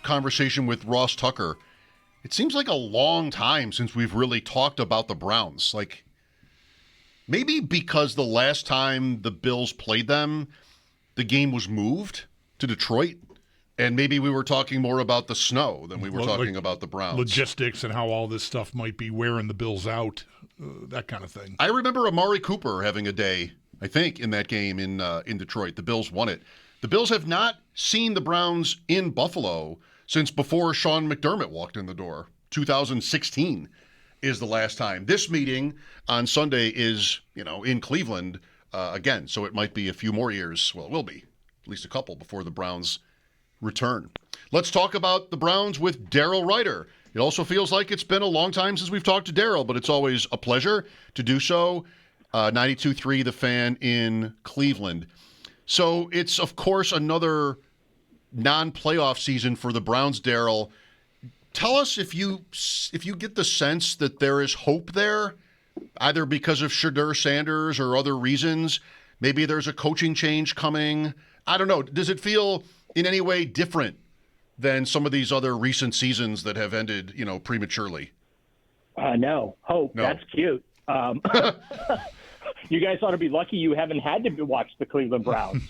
conversation with Ross Tucker, it seems like a long time since we've really talked about the Browns. Like, maybe because the last time the Bills played them, the game was moved to Detroit, and maybe we were talking more about the snow than we were talking about the Browns. Logistics and how all this stuff might be wearing the Bills out, that kind of thing. I remember Amari Cooper having a day, I think, in that game in Detroit. The Bills won it. The Bills have not seen the Browns in Buffalo since before Sean McDermott walked in the door. 2016 is the last time. This meeting on Sunday is, in Cleveland again, so it might be a few more years. Well, it will be at least a couple before the Browns return. Let's talk about the Browns with Daryl Ruiter. It also feels like it's been a long time since we've talked to Daryl, but it's always a pleasure to do so. 92.3 The Fan in Cleveland. So it's, of course, another non-playoff season for the Browns, Daryl. Tell us if you get the sense that there is hope there, either because of Shadur Sanders or other reasons. Maybe there's a coaching change coming. I don't know. Does it feel in any way different than some of these other recent seasons that have ended, prematurely? No. Hope. No. That's cute. You guys ought to be lucky you haven't had to watch the Cleveland Browns.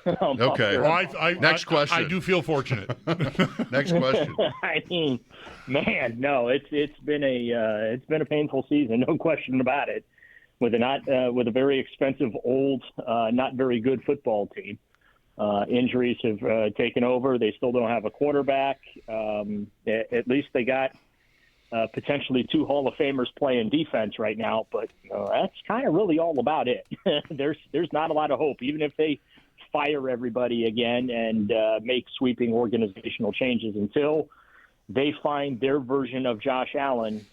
Okay. Well, Next question. I do feel fortunate. Next question. I mean, man, no, it's been a painful season, no question about it. With a very expensive, old, not very good football team. Injuries have taken over. They still don't have a quarterback. At least they got potentially two Hall of Famers playing defense right now, but that's kind of really all about it. There's not a lot of hope, even if they fire everybody again and make sweeping organizational changes. Until they find their version of Josh Allen,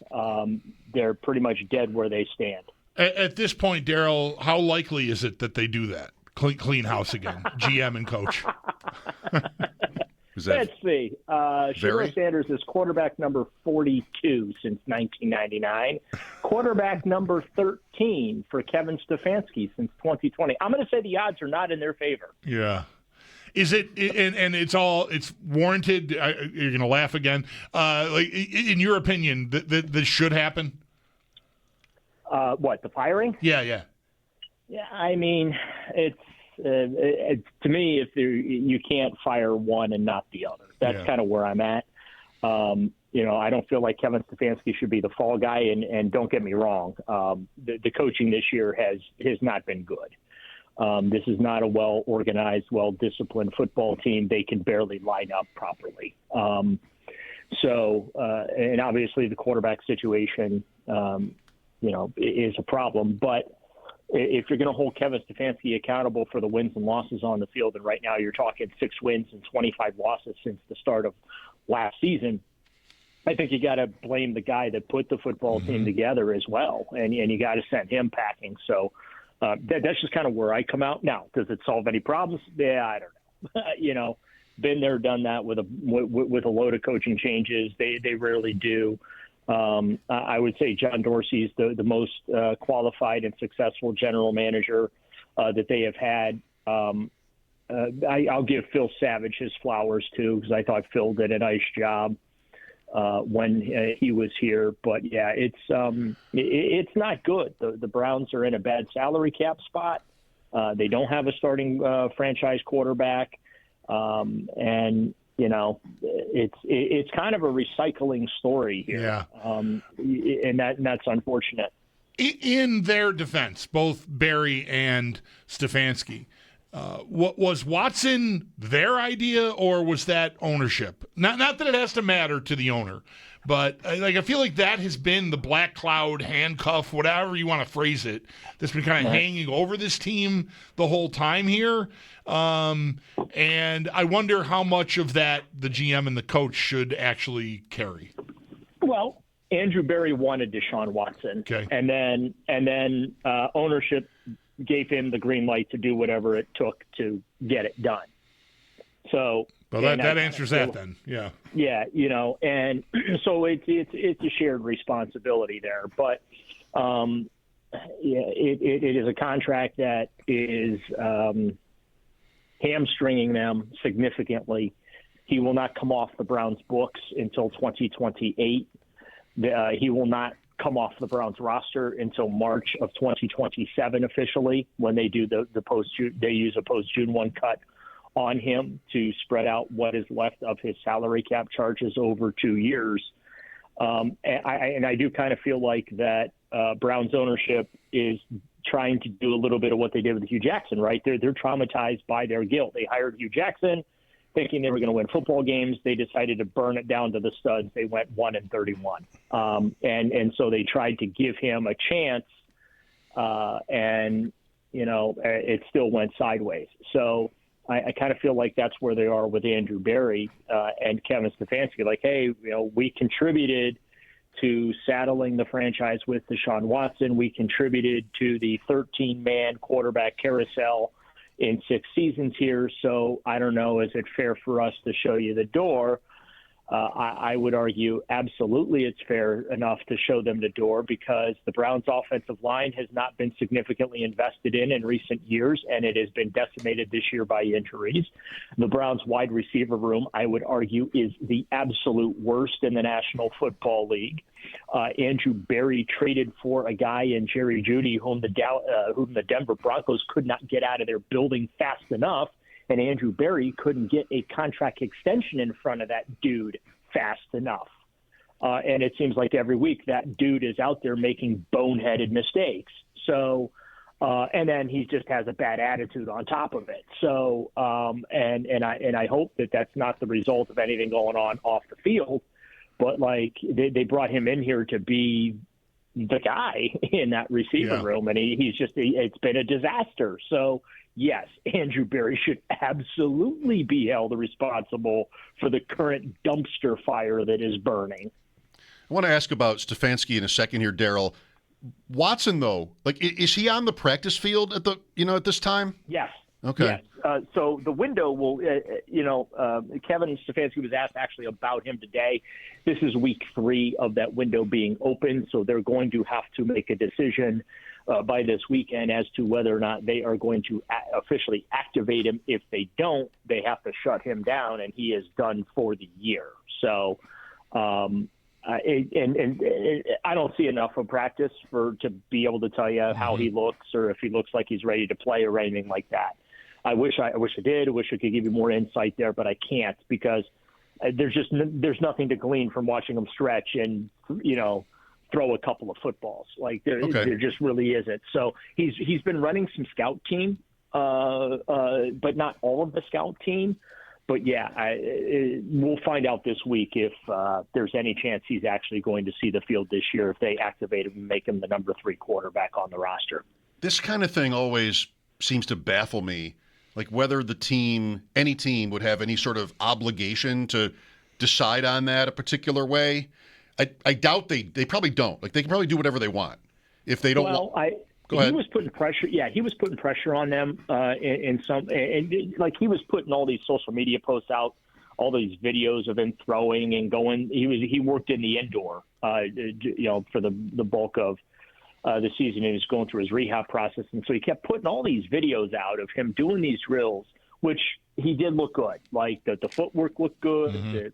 they're pretty much dead where they stand. At this point, Daryl, how likely is it that they do that? Clean house again, GM and coach. Let's see. Shadur Sanders is quarterback number 42 since 1999. Quarterback number 13 for Kevin Stefanski since 2020. I'm going to say the odds are not in their favor. Yeah. Is it, and it's warranted, you're going to laugh again, in your opinion, this should happen? What, the firing? Yeah. Yeah, I mean, it's to me, if you can't fire one and not the other. That's kind of where I'm at. I don't feel like Kevin Stefanski should be the fall guy, and don't get me wrong, the coaching this year has not been good. This is not a well-organized, well-disciplined football team. They can barely line up properly. And obviously the quarterback situation, is a problem. But if you're going to hold Kevin Stefanski accountable for the wins and losses on the field, and right now you're talking 6 wins and 25 losses since the start of last season, I think you got to blame the guy that put the football team together as well, and you got to send him packing. So that's just kind of where I come out. Now, does it solve any problems? Yeah, I don't know. Been there, done that with a load of coaching changes. They rarely do. I would say John Dorsey's the most qualified and successful general manager that they have had. I'll give Phil Savage his flowers too, because I thought Phil did a nice job when he was here. But yeah, it's not good. The Browns are in a bad salary cap spot. They don't have a starting franchise quarterback, and it's kind of a recycling story here. Yeah. And that's unfortunate. In their defense, both Barry and Stefanski, what was Watson their idea, or was that ownership? Not that it has to matter to the owner, but I feel like that has been the black cloud, handcuff, whatever you want to phrase it, that's been kind of hanging over this team the whole time here. And I wonder how much of that the GM and the coach should actually carry. Well, Andrew Berry wanted Deshaun Watson, okay, and then ownership gave him the green light to do whatever it took to get it done. So, well, that answers that then, yeah. Yeah, and so it's a shared responsibility there, but it is a contract that is hamstringing them significantly, He will not come off the Browns books until 2028. He will not come off the Browns roster until March of 2027 officially, when they do the they use a post-June 1 cut on him to spread out what is left of his salary cap charges over 2 years. And I do kind of feel like that Browns ownership is trying to do a little bit of what they did with Hugh Jackson, right? They're traumatized by their guilt. They hired Hugh Jackson thinking they were going to win football games. They decided to burn it down to the studs. They went 1-31. And so they tried to give him a chance, and, it still went sideways. So I kind of feel like that's where they are with Andrew Berry and Kevin Stefanski. Like, hey, we contributed to saddling the franchise with Deshaun Watson. We contributed to the 13-man quarterback carousel in 6 seasons here. So I don't know, is it fair for us to show you the door? I would argue absolutely it's fair enough to show them the door, because the Browns' offensive line has not been significantly invested in recent years, and it has been decimated this year by injuries. The Browns' wide receiver room, I would argue, is the absolute worst in the National Football League. Andrew Berry traded for a guy in Jerry Jeudy, whom the Denver Broncos could not get out of their building fast enough. And Andrew Berry couldn't get a contract extension in front of that dude fast enough. And it seems like every week that dude is out there making boneheaded mistakes. So, and then he just has a bad attitude on top of it. So, and I hope that that's not the result of anything going on off the field. But like they brought him in here to be the guy in that receiver room, and it's been a disaster. So yes, Andrew Berry should absolutely be held responsible for the current dumpster fire that is burning. I want to ask about Stefanski in a second here, Daryl. Watson, though, like, is he on the practice field at this time? Yes. Okay. Yes. So the window will, Kevin Stefanski was asked actually about him today. This is week 3 of that window being open, so they're going to have to make a decision by this weekend as to whether or not they are going to officially activate him. If they don't, they have to shut him down, and he is done for the year. So, and I don't see enough of practice to be able to tell you how he looks, or if he looks like he's ready to play or anything like that. I wish I did. I wish I could give you more insight there, but I can't, because there's nothing to glean from watching him stretch and throw a couple of footballs. Like there just really isn't. So he's been running some scout team, but not all of the scout team. But yeah, we'll find out this week if there's any chance he's actually going to see the field this year, if they activate him and make him the number 3 quarterback on the roster. This kind of thing always seems to baffle me, like whether any team would have any sort of obligation to decide on that a particular way. I doubt they probably don't. Like, they can probably do whatever they want if they don't. Go ahead. He was putting pressure. Yeah, he was putting pressure on them like he was putting all these social media posts out, all these videos of him throwing and going. He worked in the indoor, for the bulk of the season. He was going through his rehab process, and so he kept putting all these videos out of him doing these drills, which he did look good. Like the footwork looked good,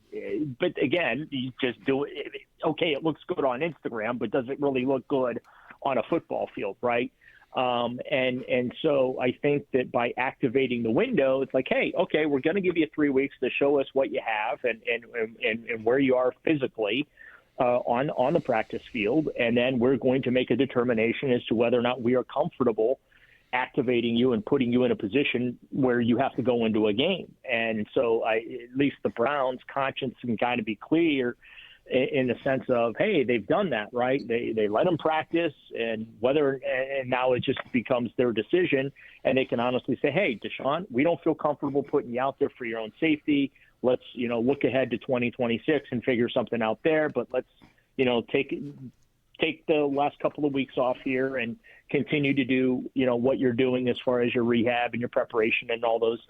but again, you just do it. Okay, it looks good on Instagram, but does it really look good on a football field, right? And so I think that by activating the window, it's like, hey, okay, we're going to give you 3 weeks to show us what you have and where you are physically on the practice field, and then we're going to make a determination as to whether or not we are comfortable activating you and putting you in a position where you have to go into a game. And so at least the Browns' conscience can kind of be clear in the sense of, hey, they've done that, right? They let them practice, and now it just becomes their decision, and they can honestly say, hey, Deshaun, we don't feel comfortable putting you out there for your own safety. Let's, look ahead to 2026 and figure something out there, but let's, take the last couple of weeks off here and continue to do, what you're doing as far as your rehab and your preparation and all those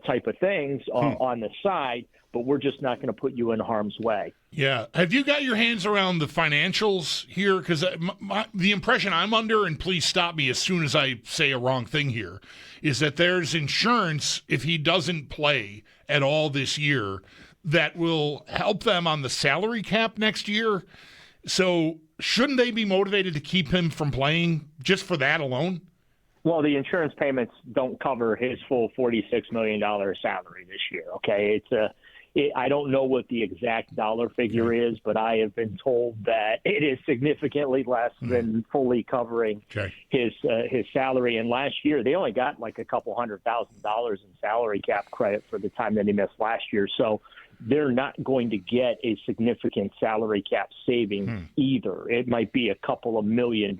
type of things on the side. but we're just not going to put you in harm's way. Yeah. Have you got your hands around the financials here? Because the impression I'm under, and please stop me as soon as I say a wrong thing here, is that there's insurance if he doesn't play at all this year that will help them on the salary cap next year. So shouldn't they be motivated to keep him from playing just for that alone? Well, the insurance payments don't cover his full $46 million salary this year. Okay. I don't know what the exact dollar figure is, but I have been told that it is significantly less than fully covering his salary. And last year, they only got like a couple $100,000 in salary cap credit for the time that he missed last year. So they're not going to get a significant salary cap savings either. It might be a couple of $1 million,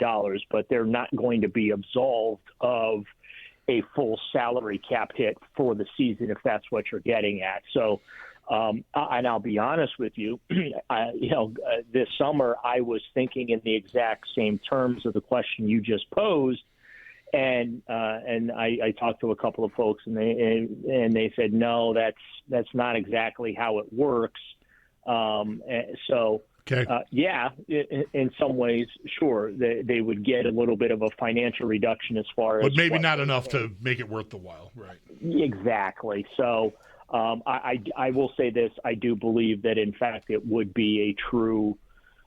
but they're not going to be absolved of a full salary cap hit for the season if that's what you're getting at. So, and I'll be honest with you, this summer I was thinking in the exact same terms of the question you just posed. And I talked to a couple of folks, and they said, no, that's not exactly how it works. Yeah, in some ways, sure, they would get a little bit of a financial reduction as far as, but maybe not enough to make it worth the while, right? Exactly. So I will say this: I do believe that in fact it would be a true,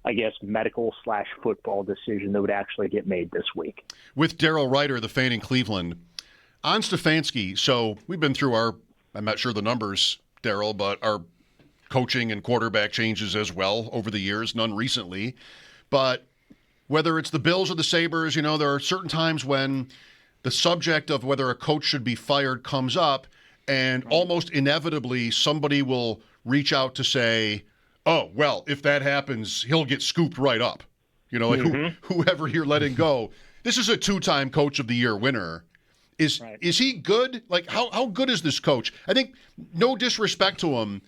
I guess, medical/football decision that would actually get made this week. With Daryl Ruiter, the fan in Cleveland, on Stefanski, so we've been through I'm not sure the numbers, Daryl, but our coaching and quarterback changes as well over the years, none recently. But whether it's the Bills or the Sabres, there are certain times when the subject of whether a coach should be fired comes up, and almost inevitably somebody will reach out to say, oh, well, if that happens, he'll get scooped right up. Whoever you're letting go. This is a 2-time Coach of the Year winner. Is he good? Like, how good is this coach? I think, no disrespect to him,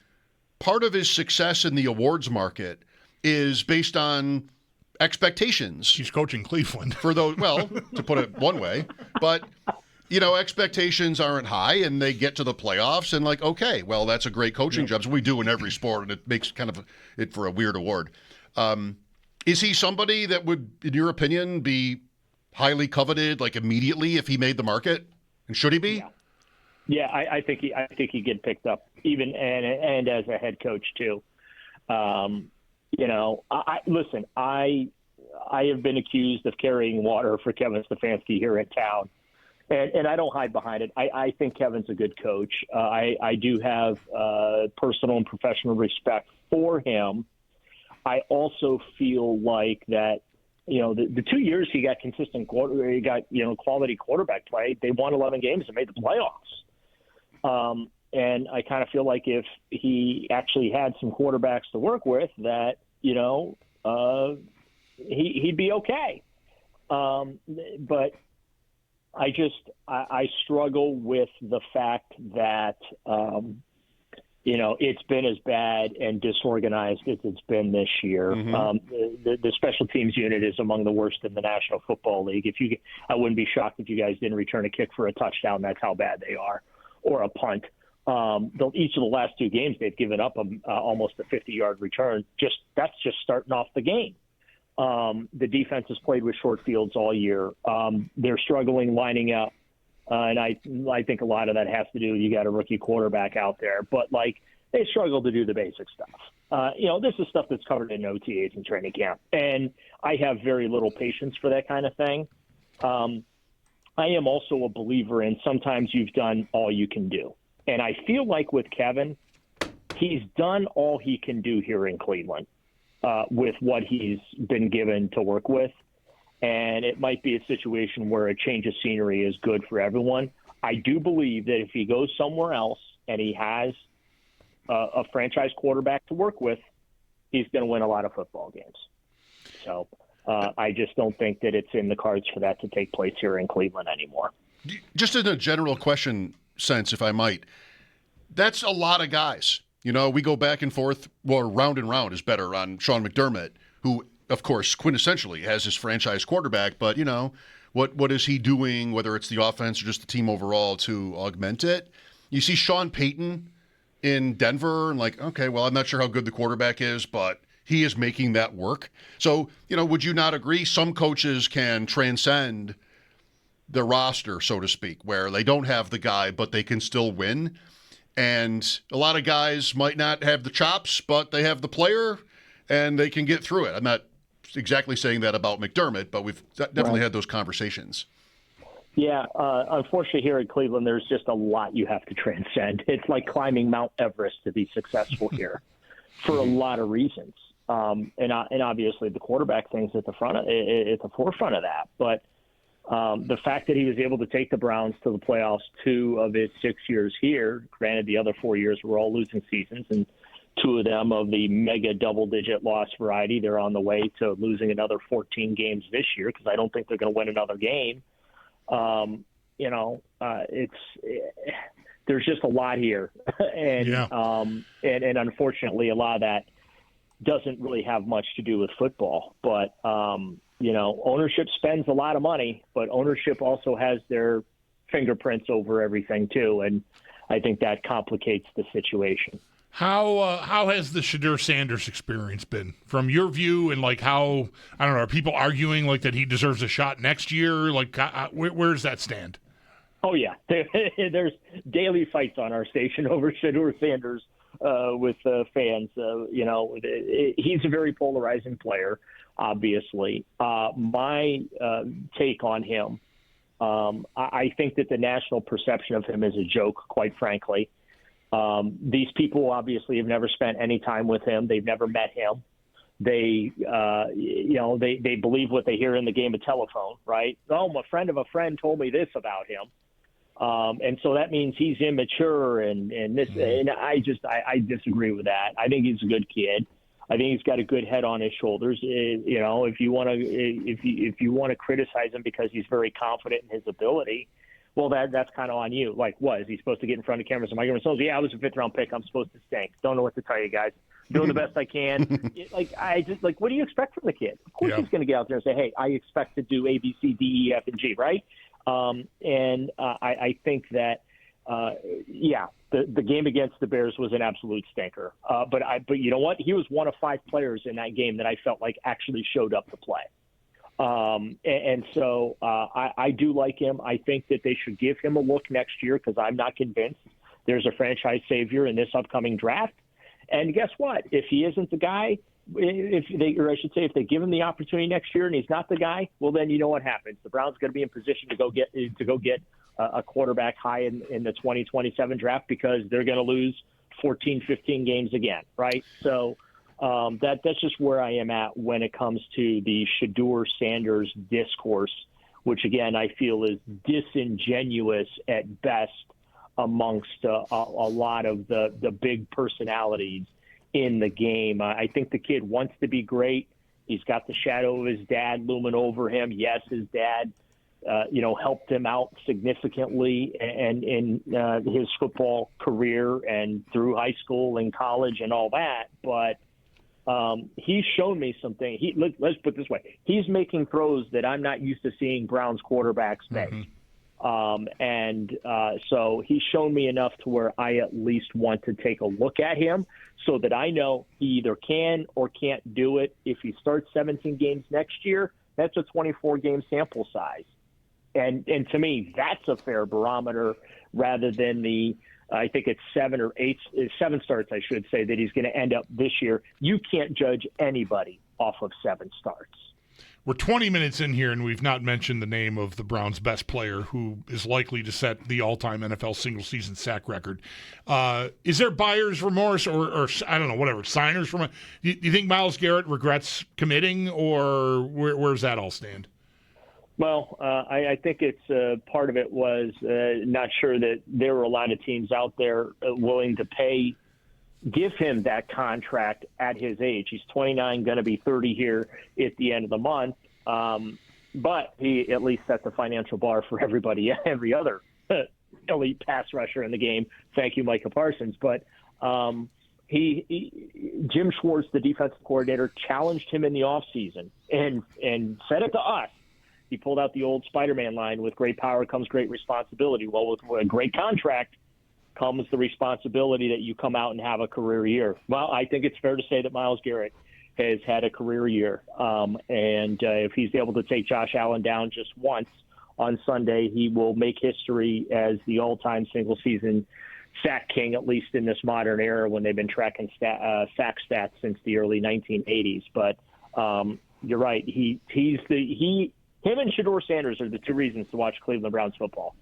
part of his success in the awards market is based on expectations. He's coaching Cleveland. For those, well, to put it one way. But, expectations aren't high, and they get to the playoffs, and okay, well, that's a great coaching job. So we do in every sport, and it makes kind of it for a weird award. Is he somebody that would, in your opinion, be highly coveted, immediately if he made the market? And should he be? Yeah, I think he'd get picked up, even and as a head coach too. Listen, I have been accused of carrying water for Kevin Stefanski here in town. And I don't hide behind it. I think Kevin's a good coach. I do have personal and professional respect for him. I also feel like that, the 2 years he got consistent quality quarterback play, they won 11 games and made the playoffs. And I kind of feel like if he actually had some quarterbacks to work with, that, he'd be okay. But I struggle with the fact that, it's been as bad and disorganized as it's been this year. The special teams unit is among the worst in the National Football League. I wouldn't be shocked if you guys didn't return a kick for a touchdown. That's how bad they are, or a punt. Each of the last 2 games, they've given up almost a 50-yard return. That's just starting off the game. The defense has played with short fields all year. They're struggling lining up. And I think a lot of that has to do with you got a rookie quarterback out there. But, they struggle to do the basic stuff. This is stuff that's covered in OTAs and training camp. And I have very little patience for that kind of thing. I am also a believer in sometimes you've done all you can do. And I feel like with Kevin, he's done all he can do here in Cleveland with what he's been given to work with. And it might be a situation where a change of scenery is good for everyone. I do believe that if he goes somewhere else and he has a franchise quarterback to work with, he's going to win a lot of football games. So I just don't think that it's in the cards for that to take place here in Cleveland anymore. Just in a general question sense, if I might, that's a lot of guys. We go back and forth, or round and round is better, on Sean McDermott, who, of course, quintessentially has his franchise quarterback, but, what is he doing, whether it's the offense or just the team overall, to augment it? You see Sean Payton in Denver and like, okay, well, I'm not sure how good the quarterback is, but he is making that work. So, would you not agree some coaches can transcend the roster, so to speak, where they don't have the guy, but they can still win? And a lot of guys might not have the chops, but they have the player and they can get through it. I'm not exactly saying that about McDermott, but we've definitely had those conversations. Yeah, unfortunately here in Cleveland, there's just a lot you have to transcend. It's like climbing Mount Everest to be successful here for a lot of reasons. And obviously the quarterback thing's at the forefront of that. But the fact that he was able to take the Browns to the playoffs 2 of his 6 years here, granted the other 4 years were all losing seasons, and 2 of them of the mega double-digit loss variety. They're on the way to losing another 14 games this year because I don't think they're going to win another game. There's just a lot here, and unfortunately, a lot of that doesn't really have much to do with football. But ownership spends a lot of money, but ownership also has their fingerprints over everything too, and I think that complicates the situation. How has the Shedeur Sanders experience been from your view, and like how, I don't know, are people arguing like that he deserves a shot next year? Like where does that stand? Oh yeah, there's daily fights on our station over Shedeur Sanders with fans. He's a very polarizing player, obviously. My take on him, I think that the national perception of him is a joke, quite frankly. These people obviously have never spent any time with him. They've never met him. They believe what they hear in the game of telephone, right? Oh, a friend of a friend told me this about him. And so that means he's immature and this, and I disagree with that. I think he's a good kid. I think he's got a good head on his shoulders. If you want to criticize him because he's very confident in his ability, well, that's kind of on you. Like, what is he supposed to get in front of cameras and microphones? Yeah, I was a 5th-round pick. I'm supposed to stink. Don't know what to tell you guys. Doing the best I can. What do you expect from the kid? Of course, he's going to get out there and say, "Hey, I expect to do A, B, C, D, E, F, and G," right? I think that, the game against the Bears was an absolute stinker. But you know what? He was one of 5 players in that game that I felt like actually showed up to play. So I do like him. I think that they should give him a look next year because I'm not convinced there's a franchise savior in this upcoming draft. And guess what? If he isn't the guy, if they give him the opportunity next year and he's not the guy, well, then you know what happens. The Browns going to be in position to go get a quarterback high in the 2027 draft because they're going to lose 14, 15 games again, right? So that's just where I am at when it comes to the Shedeur Sanders discourse, which, again, I feel is disingenuous at best amongst a lot of the big personalities in the game. I think the kid wants to be great. He's got the shadow of his dad looming over him. Yes, his dad, helped him out significantly and in his football career and through high school and college and all that. But he's shown me something. Let's put it this way. He's making throws that I'm not used to seeing Browns quarterbacks make. So he's shown me enough to where I at least want to take a look at him so that I know he either can or can't do it. If he starts 17 games next year, that's a 24-game sample size. And to me, that's a fair barometer rather than I think it's 7 starts, I should say, that he's going to end up this year. You can't judge anybody off of 7 starts. We're 20 minutes in here, and we've not mentioned the name of the Browns' best player, who is likely to set the all-time NFL single-season sack record. Is there buyer's remorse or I don't know, whatever, signers remorse? Do you think Myles Garrett regrets committing, or where's that all stand? Well, I think it's part of it was not sure that there were a lot of teams out there willing to give him that contract at his age. He's 29, going to be 30 here at the end of the month. But he at least set the financial bar for every other elite pass rusher in the game. Thank you, Micah Parsons. But Jim Schwartz, the defensive coordinator, challenged him in the offseason and said it to us. He pulled out the old Spider-Man line, with great power comes great responsibility. Well, with a great contract comes the responsibility that you come out and have a career year. Well, I think it's fair to say that Myles Garrett has had a career year. And if he's able to take Josh Allen down just once on Sunday, he will make history as the all-time single-season sack king, at least in this modern era when they've been tracking sack stats since the early 1980s. But you're right. Him and Shedeur Sanders are the two reasons to watch Cleveland Browns football.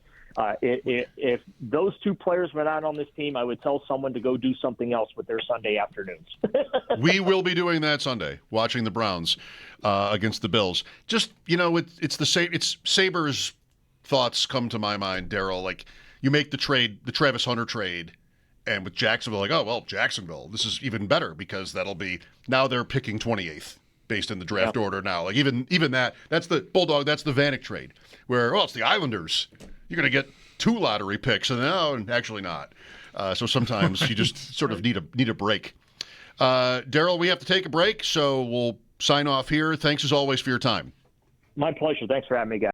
If those two players were not on this team, I would tell someone to go do something else with their Sunday afternoons. We will be doing that Sunday, watching the Browns against the Bills. Just, it's the same. It's Saber's thoughts come to my mind, Daryl. Like, you make the trade, the Travis Hunter trade, and with Jacksonville, like, oh, well, Jacksonville, this is even better because now they're picking 28th based in the draft order now. Like, even that's the Bulldog, that's the Vanek trade, where, it's the Islanders. You're going to get 2 lottery picks, and actually not. So sometimes you just sort of need a break. Daryl, we have to take a break, so we'll sign off here. Thanks as always for your time. My pleasure. Thanks for having me, guys.